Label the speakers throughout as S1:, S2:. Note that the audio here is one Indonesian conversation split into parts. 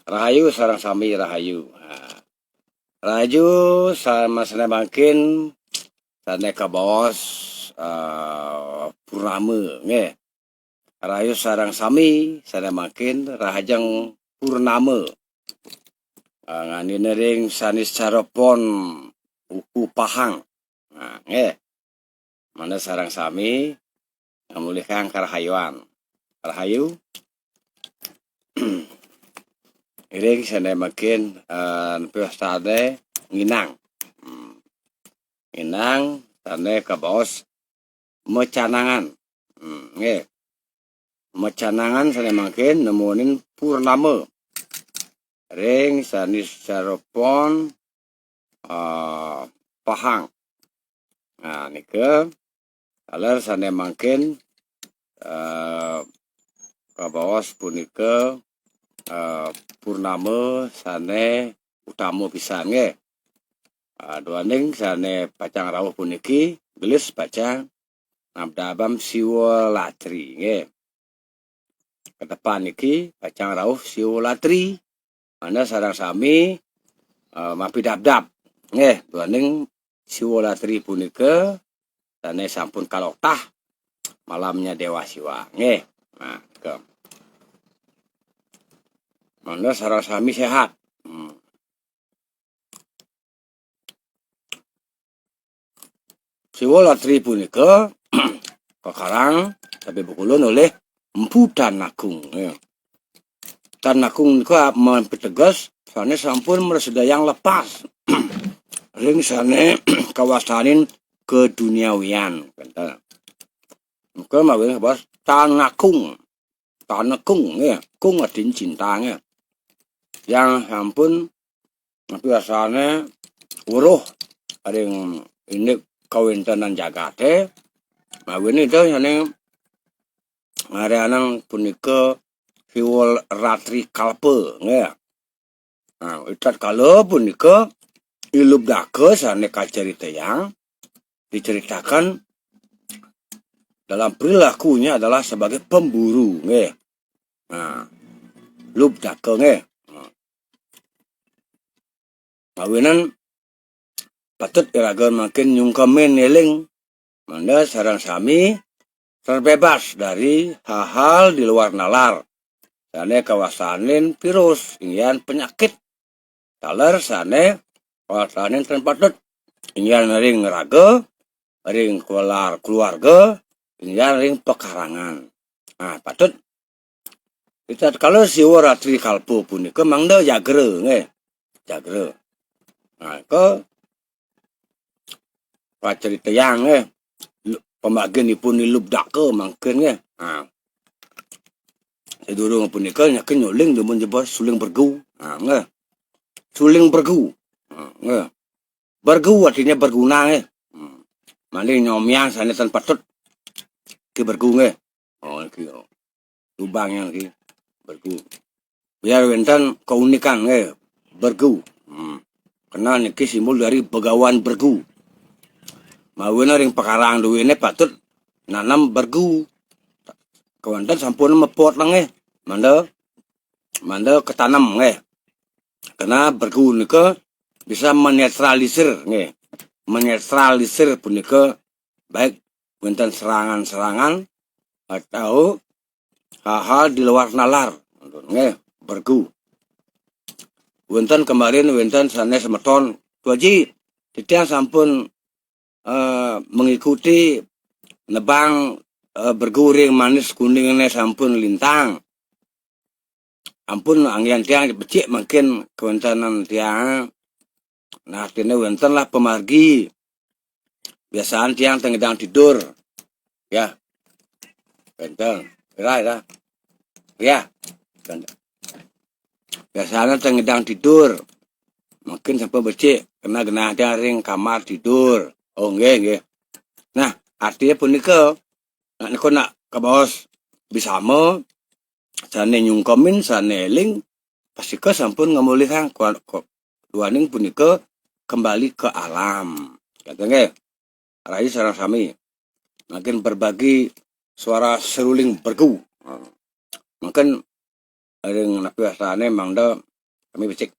S1: Rahayu sarang sami rahayu. Rahayu sama sana makin sana kabos purnama nge. Rahayu sarang sami sana makin rahajang purnama. Ngani nering sanis caropon uku pahang. Nge. Mana sarang sami ngamulihkan karahayuan. Rahayu iring sana makin pestade nginang. Nginang sana kabos mecanangan. Nge. Mecanangan sana makin nemuin purnama. Ring sanis caropon pahang. Nah nike alar sana makin kabawas punika purnama sane utama pisan nge. Duaning sane pacang rawuh puniki gelis pacang nabdabam siwa latri nge. Kedepan niki pacang rawuh siwa latri. Mana sarang sami mapi dab-dab nge. Duaning siwa latri punika sane sampun kaloktah malamnya dewa siwa nge. Nah ke mana sarang sami sehat. Siwa latri punika kekarang tapi bukulun oleh Empu Tanakung. Tanakung niku mempertegas sane sampun mersedayang lepas. Ring sane kawasanin keduniawian. Muka mawin bos Tanakung. Tanakung ya, kung adin cintanya. Yang sampun biasanya uruh ring ini kawintenan jagate. Mawin itu yang ngareanang punika siwol ratri kalpe nge. Nah, itat kalau punika ilub dake sane kacerita yang diceritakan dalam perilakunya adalah sebagai pemburu nge. Nah, lub dake nge. Mawinan patut iraga makin nyungkemin eling mana sarang sami terbebas dari hal-hal di luar nalar. Sane kawasanin virus, ingin penyakit. Taler sane kawasanin tempatut. Ingin ring raga, ring keluarga, ingin ring pekarangan. Nah, patut. Kita kalau siwa ratri kalpo punika mangda jagre nge. Jagre. Nah, ke pacerita yang pembagian ipun ilub dake mangken nge. Nah, sedurung punika nyakin nyuling demun jebos suling bergu. Nah, nge. Suling bergu. Nge. Bergu artinya berguna nge. Maling nyomyang sana tan patut ki bergu nge. Oh ki lubang yang ki bergu. Biar wentan keunikan nge bergu. Karena niki simbol dari begawan bergu. Mawina ring pekarang duwine patut nanam bergu. Kawantan sampun mepot lang Manda ketanam nge. Karena bergu nika bisa menetralisir nge. Menetralisir punika baik wonten serangan-serangan atau hal-hal di luar nalar nge bergu. Wonten kemarin wonten sanes semeton tuaji titiang sampun mengikuti nebang berguring manis kuningnya sampun lintang. Ampun angin tiang becik makin kewentanan tiang. Nah artinya wenten lah pemargi. Biasaan tiang tengedang tidur. Ya. Wenten. Kira. Ya. Biasanya tengedang tidur. Mungkin sampai becik. Kena genah tiang ring kamar tidur. Oh nge. Nah artinya punika. Nak kabos bisama. Sane nyungkemin sane eling pasika sampun ngamulihang duaning punika kembali ke alam. Kata nge, rayi sareng sami makin berbagi suara seruling bergu. Mungkin ring napi asane mangda kami becek.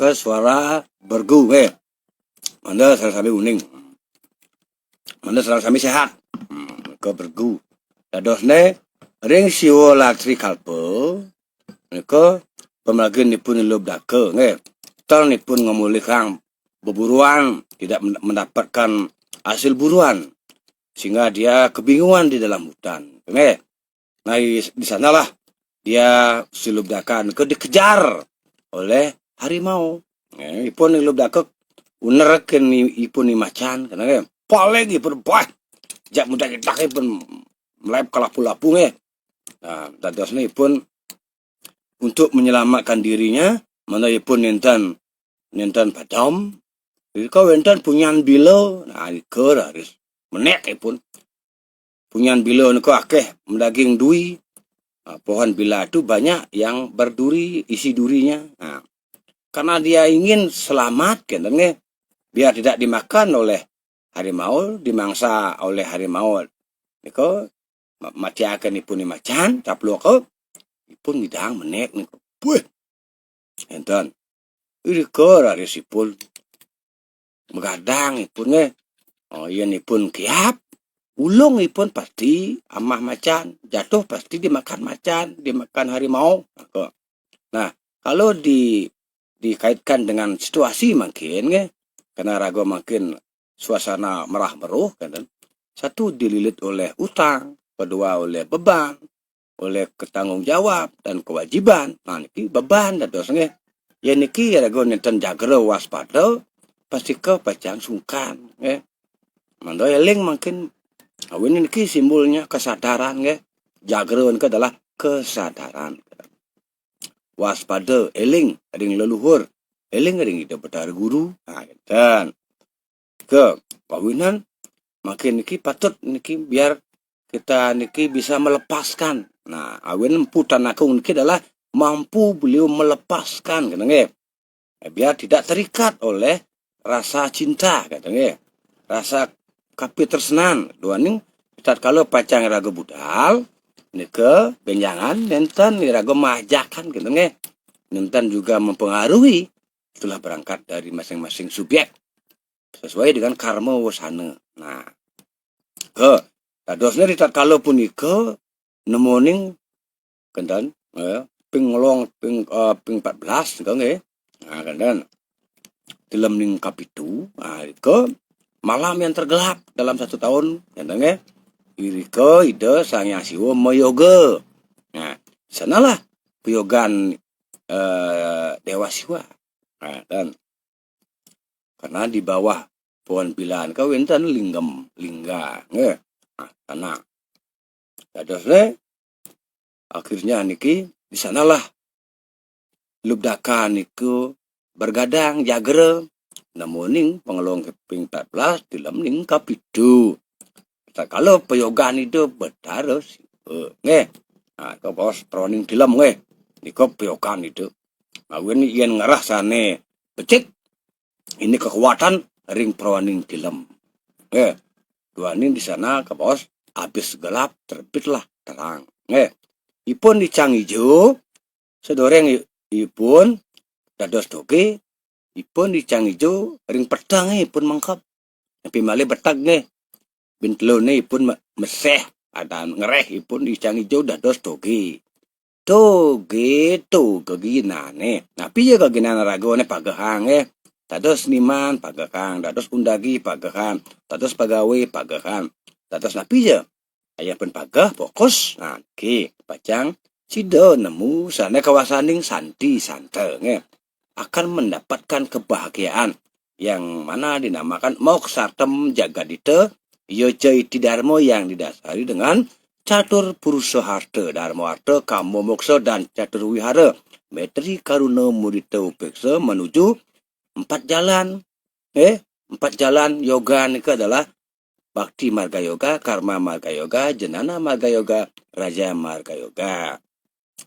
S1: Ke suara bergu mana salah sami uning, mana salah sami sehat, ke bergu. Dadosne ring siwo latri kalpo, ke pemelagian nipun ilub dake, tol nipun ngemulihkan beburuan tidak mendapatkan hasil buruan sehingga dia kebingungan di dalam hutan, Nah di sanalah dia silub dakan ke dikejar oleh harimau. Ipun ilub dakek unerken ipun ni macan karena paling ipun bah jak mudah kita ipun melep kalapu-lapu Nah, dadosnya ipun untuk menyelamatkan dirinya mana ipun nintan padam. Kau nintan punyan bilo, nah ikut harus menek ipun punyan bilo niko akeh mendaging dui. Nah, pohon bila itu banyak yang berduri, isi durinya. Nah, karena dia ingin selamat, biar tidak dimakan oleh harimau, dimangsa oleh harimau. Niko mati akan ipun ni macan, taplo ko, ipun ngidang menek niko. Buih, enten, iriko rari sipul, megadang ipun oh iya ipun kiap, ulung ipun pasti amah macan, jatuh pasti dimakan macan, dimakan harimau. Nah, kalau dikaitkan dengan situasi makin, karena ragu makin suasana merah meruh, kan? Satu dililit oleh utang, kedua oleh beban, oleh ketanggung jawab dan kewajiban. Nah, niki beban dan dosanya. Ya niki ragu nenten jaga waspada, pasti ke pacang sungkan, Mando eling makin awin niki simbolnya kesadaran, Jagreun ke adalah kesadaran. Waspada, eling, ading leluhur, eling ading ida betara guru, dan ke pawinan makin niki patut niki biar kita niki bisa melepaskan. Nah, awin emputan aku niki adalah mampu beliau melepaskan, biar tidak terikat oleh rasa cinta, rasa kapi tersenan. Dua ning kalau pacang raga budal, nike benjangan nenten raga majakan, Nenten juga mempengaruhi setelah berangkat dari masing-masing subjek sesuai dengan karma wasana. Nah, dadosnya kalau pun ike nemoning kendan pinglong ping 14 nah kendan dalam ning kapitu ike malam yang tergelap dalam 1 tahun kendan irike ide sang yang siwo meyoga. Nah, sanalah peyogan Dewa Siwa. Nah, dan karena di bawah pohon pilaan kau enten lingga, Nah, tanah. Dadosnya akhirnya niki di sanalah lubdakan niku bergadang jagre namuning pengelong keping 14 dalam ning kapitu. Kalau peyogan itu bertaros nah kau bos proning dalam niko peyogan itu awin yen ngarah sane becik Ini kekuatan ring perwaning dilem. Duaning di sana ke bos, habis gelap terbitlah terang. Ipun di Canggijo, sedoreng ipun dados doge, ipun di Canggijo ring pedang ipun mangkap. Tapi malih betag bintelone ipun meseh ada ngereh ipun di Canggijo dados doge. Doge to keginane. Nah piye keginane ragone pagehang dados seniman pagehang, dados undagi pagehang, dados pagawe pagehang. Dados nah piye? Aya pun pageh fokus. Nah pacang sida nemu sana kawasaning santi sante akan mendapatkan kebahagiaan yang mana dinamakan moksartem jagadita yoja iti dharma yang didasari dengan catur purusa harta dharma harta kamo moksa dan catur wihara metri karuna mudita upeksa menuju 4 jalan. 4 jalan yoga nika adalah Bakti Marga Yoga, Karma Marga Yoga, Jenana Marga Yoga, Raja Marga Yoga.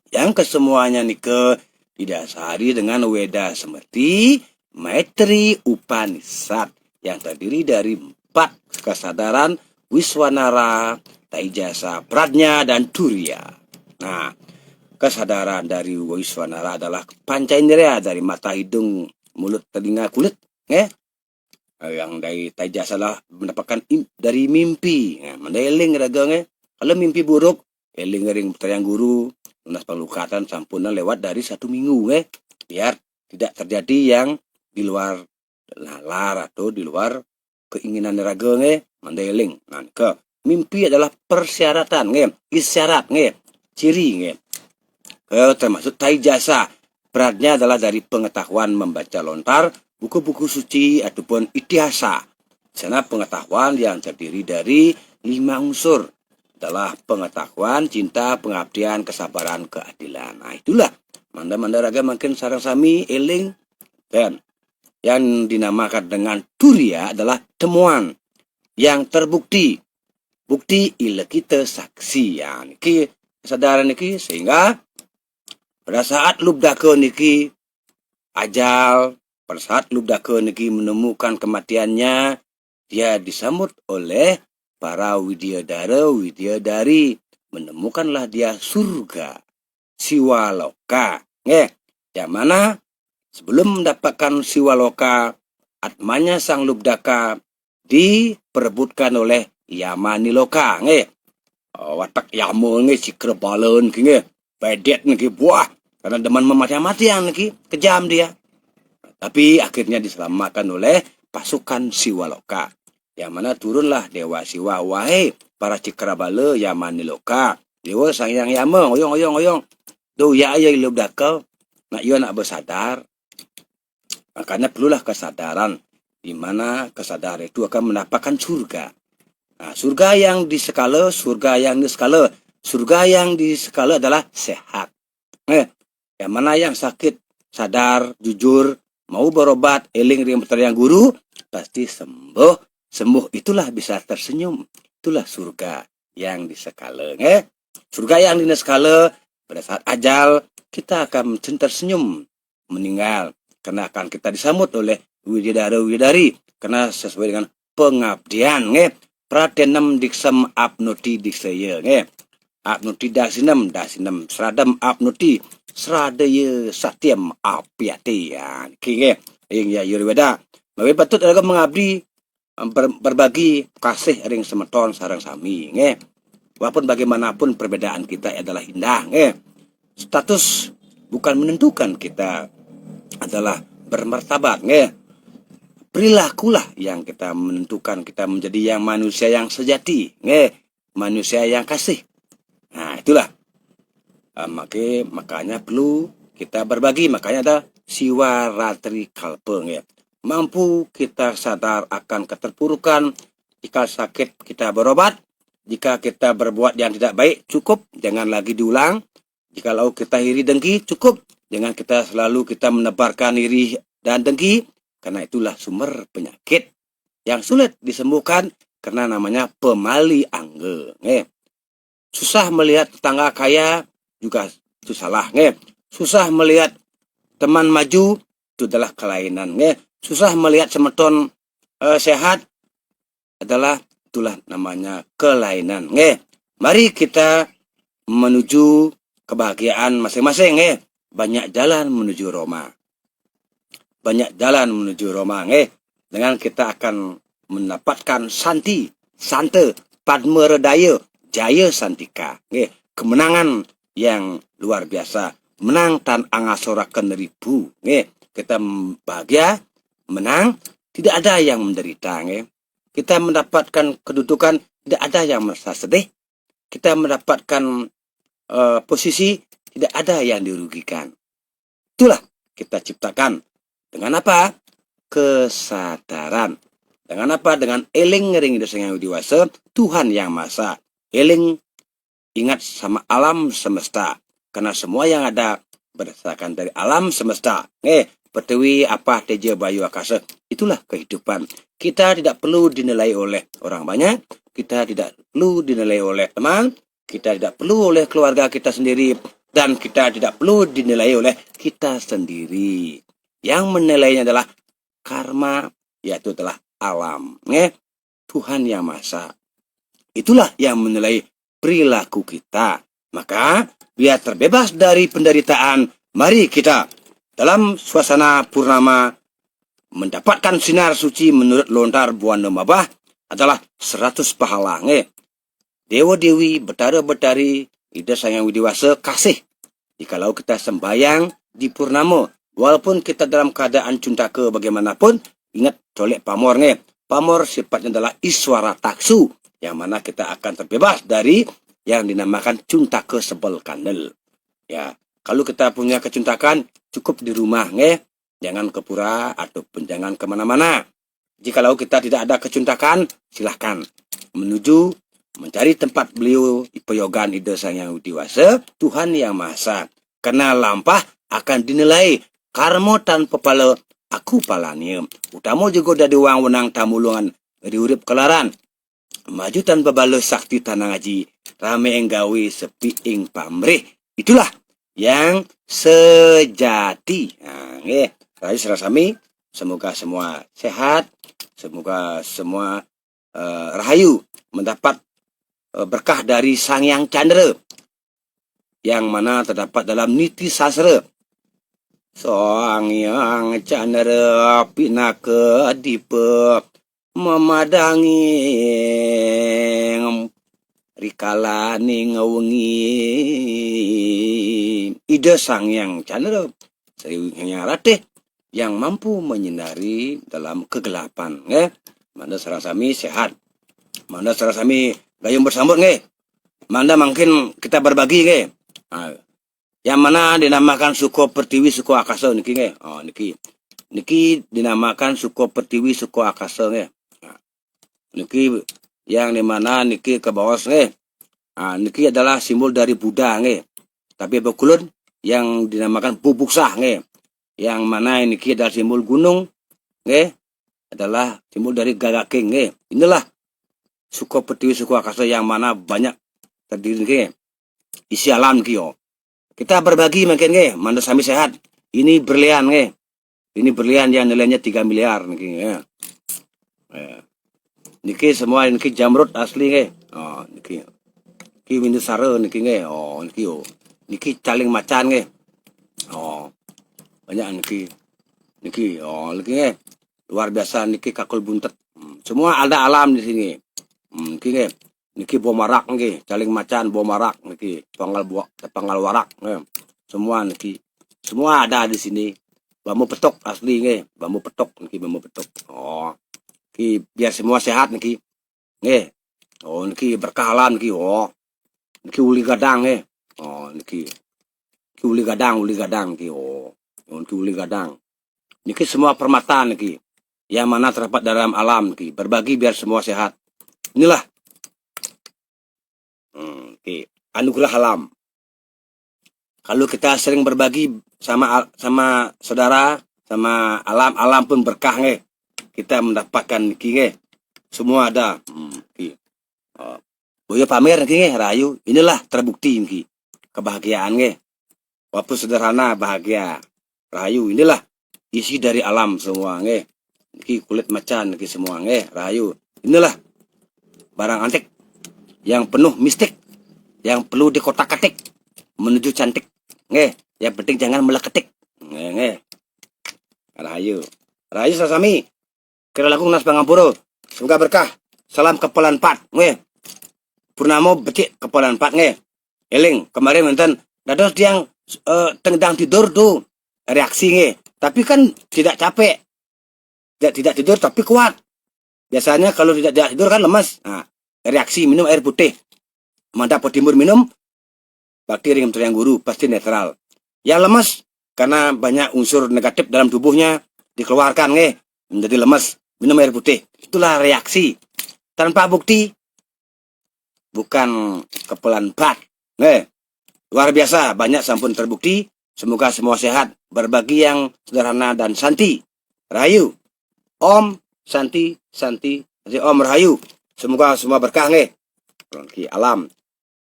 S1: Yang kesemuanya nika didasari dengan Weda Semerti, Maitri Upanishad yang terdiri dari 4 kesadaran Wiswanara, Taijasa, Pradnya, dan Turiya. Nah, kesadaran dari Wiswanara adalah panca indera dari mata, hidung, mulut, telinga, kulit. Yang dari Taijasa lah mendapatkan dari mimpi. Mendeling ragang. Kalau mimpi buruk, eling ring terang guru, lunas pelukatan sampuna lewat dari 1 minggu. Biar tidak terjadi yang di luar nalar atau di luar keinginan ragang. Mendeling. Nah, mimpi adalah persyaratan. Isyarat. Ciri. Termasuk Taijasa. Beratnya adalah dari pengetahuan membaca lontar, buku-buku suci ataupun itihasa. Sana pengetahuan yang terdiri dari 5 unsur adalah pengetahuan, cinta, pengabdian, kesabaran, keadilan. Nah itulah manda-manda raga makin sarang sami eling dan yang dinamakan dengan Turiya adalah temuan yang terbukti. Bukti ila kita saksi ya niki kesadaran niki sehingga pada saat lubdaka niki ajal, pada saat lubdaka niki menemukan kematiannya, dia disambut oleh para widyadara, widyadari. Menemukanlah dia surga, siwaloka. Yang mana sebelum mendapatkan siwaloka, atmanya sang lubdaka diperebutkan oleh Yamaniloka. Watak yama sikra balen pedet buah karena deman memati-matian kejam dia. Tapi akhirnya diselamatkan oleh pasukan Siwaloka. Yang mana turunlah Dewa Siwa, wahai para cikrabala Yamaniloka. Dewa sang yang yama, oyong. Do ya lubdaka. Nak yo nak bersadar. Makanya perlulah kesadaran di mana kesadaran itu akan mendapatkan surga. Nah, surga yang di skala adalah sehat. Yang mana yang sakit sadar, jujur, mau berobat, eling ring yang guru, pasti sembuh. Sembuh itulah bisa tersenyum. Itulah surga yang di skala. Surga yang di skala pada saat ajal kita akan tersenyum meninggal karena akan kita disambut oleh widadari karena sesuai dengan pengabdian. Pradenam diksem apnuti diksaya. Apnuti dasinem sradam apnuti sradaya satyam apiati. Yang ya yurweda. Mawi patut ada mengabdi berbagi kasih ring semeton sarang sami. Walaupun bagaimanapun perbedaan kita adalah indah. Status bukan menentukan kita adalah bermartabat. Perilakulah yang kita menentukan kita menjadi yang manusia yang sejati, manusia yang kasih. Nah itulah. Makanya perlu kita berbagi. Makanya ada siwa ratri kalpeng. Mampu kita sadar akan keterpurukan. Jika sakit kita berobat. Jika kita berbuat yang tidak baik cukup, jangan lagi diulang. Jikalau kita iri dengki cukup, jangan kita menebarkan iri dan dengki. Karena itulah sumber penyakit yang sulit disembuhkan karena namanya pemali angge. Susah melihat tetangga kaya juga itu salah. Susah melihat teman maju itu adalah kelainan. Susah melihat semeton sehat adalah itulah namanya kelainan. Mari kita menuju kebahagiaan masing-masing. Banyak jalan menuju Roma. Banyak jalan menuju Roma. Dengan kita akan mendapatkan sante, padma redaya, jaya santika. Kemenangan yang luar biasa. Menang tan angasorakan ribu. Kita bahagia, menang, tidak ada yang menderita. Kita mendapatkan kedudukan, tidak ada yang merasa sedih. Kita mendapatkan posisi, tidak ada yang dirugikan. Itulah kita ciptakan. Dengan apa? Kesadaran. Dengan apa? Dengan eling ngering dosa yang dewasa, Tuhan yang Maha. Eling ingat sama alam semesta. Karena semua yang ada berdasarkan dari alam semesta. Pertiwi apa teja bayu akasa. Itulah kehidupan. Kita tidak perlu dinilai oleh orang banyak. Kita tidak perlu dinilai oleh teman. Kita tidak perlu oleh keluarga kita sendiri. Dan kita tidak perlu dinilai oleh kita sendiri. Yang menilainya adalah karma, yaitu adalah alam. Tuhan yang Maha. Itulah yang menilai perilaku kita. Maka, biar terbebas dari penderitaan, mari kita dalam suasana purnama mendapatkan sinar suci menurut lontar Buana Mabah adalah 100 pahala. Dewa-dewi, betara-betari, ida sayang widiwasa kasih. Jikalau kita sembahyang di purnama, walaupun kita dalam keadaan cuntaka bagaimanapun, ingat colek pamor. Pamor sifatnya adalah iswara taksu, yang mana kita akan terbebas dari yang dinamakan cuntaka sebel kandel. Ya, kalau kita punya kecuntakan, cukup di rumah. Jangan ke pura ataupun jangan kemana-mana. Jikalau kita tidak ada kecuntakan, silahkan menuju mencari tempat beliau ipoyogan ida sang yang dewasa, Tuhan yang Maha. Karena lampah akan dinilai karmo tanpa pala aku palanya. Utama juga dari wang wenang tamulungan dari urip kelaran. Maju tanpa balas sakti tanah ngaji. Rame enggawi sepi ing pamrih. Itulah yang sejati. Rayu serasami. Semoga semua sehat. Semoga semua rahayu mendapat berkah dari Sang Yang Chandra. Yang mana terdapat dalam Niti Sastra. Sang Yang Chandra pinaka dipa memadangi rikala ning wengi ida Sang Yang Chandra yang ratih yang mampu menyinari dalam kegelapan. Manda sarasami sehat. Manda sarasami gayung bersambut. Manda mungkin kita berbagi. Yang mana dinamakan suko pertiwi suko akasa niki. Niki dinamakan suko pertiwi suko akasa. Niki yang dimana niki ke bawah. Niki adalah simbol dari Buddha. Tapi bekulun yang dinamakan bubuksah. Yang mana niki adalah simbol gunung. Adalah simbol dari Gagaking. Inilah suko pertiwi suko akasa yang mana banyak terdiri isi alam kio. Kita berbagi mungkin mana sami sehat. Ini berlian Ini berlian yang nilainya 3 miliar niki. Niki semua niki jamrut asli niki. Niki winusara niki niki niki caling macan banyak niki. Niki niki luar biasa niki kakul buntet. Semua ada alam di sini. Niki bomarak caling macan bomarak niki panggal warak semua niki. Semua ada di sini. Bambu petok asli bambu petok niki bambu petok. Niki biar semua sehat niki. Niki berkah alam niki. Niki uli gadang niki. Niki uli gadang niki. Niki uli gadang. Niki semua permata niki. Yang mana terdapat dalam alam niki. Berbagi biar semua sehat. Inilah anugerah alam. Kalau kita sering berbagi sama saudara, sama alam pun berkah kita mendapatkan niki semua ada. Boyo pamer niki rayu. Inilah terbukti niki kebahagiaan walaupun sederhana bahagia. Rahayu inilah isi dari alam semua nge. Ki kulit macan ki semua nge, rahayu. Inilah barang antik yang penuh mistik, yang perlu dikotak-katik menuju cantik. Nge, yang penting jangan meleketik. Nge. Rahayu. Rahayu sasami. Kira laku nas pangapuro. Semoga berkah. Salam kepalan pat. Nge. Purnamo becik kepalan pat nge. Eling kemarin nonton dados yang tengdang tidur tuh reaksi nge. Tapi kan tidak capek. Tidak tidur tapi kuat. Biasanya kalau tidak tidur kan lemas. Nah, reaksi minum air putih. Mantap timur minum bakteri yang guru pasti netral. Yang lemas karena banyak unsur negatif dalam tubuhnya dikeluarkan nge, menjadi lemas, minum air putih. Itulah reaksi. Tanpa bukti bukan kepelan bat. Nge. Luar biasa, banyak sampun terbukti. Semoga semua sehat, berbagi yang sederhana dan santi. Rahayu. Om Santi Santi Om Rahayu. Semoga semua berkah nge. Ki alam.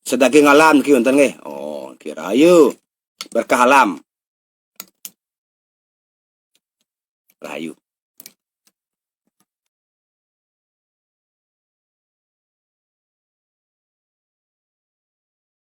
S1: Sedaging alam ki wonten nge. Oh, ki Rahayu. Berkah alam. Rahayu.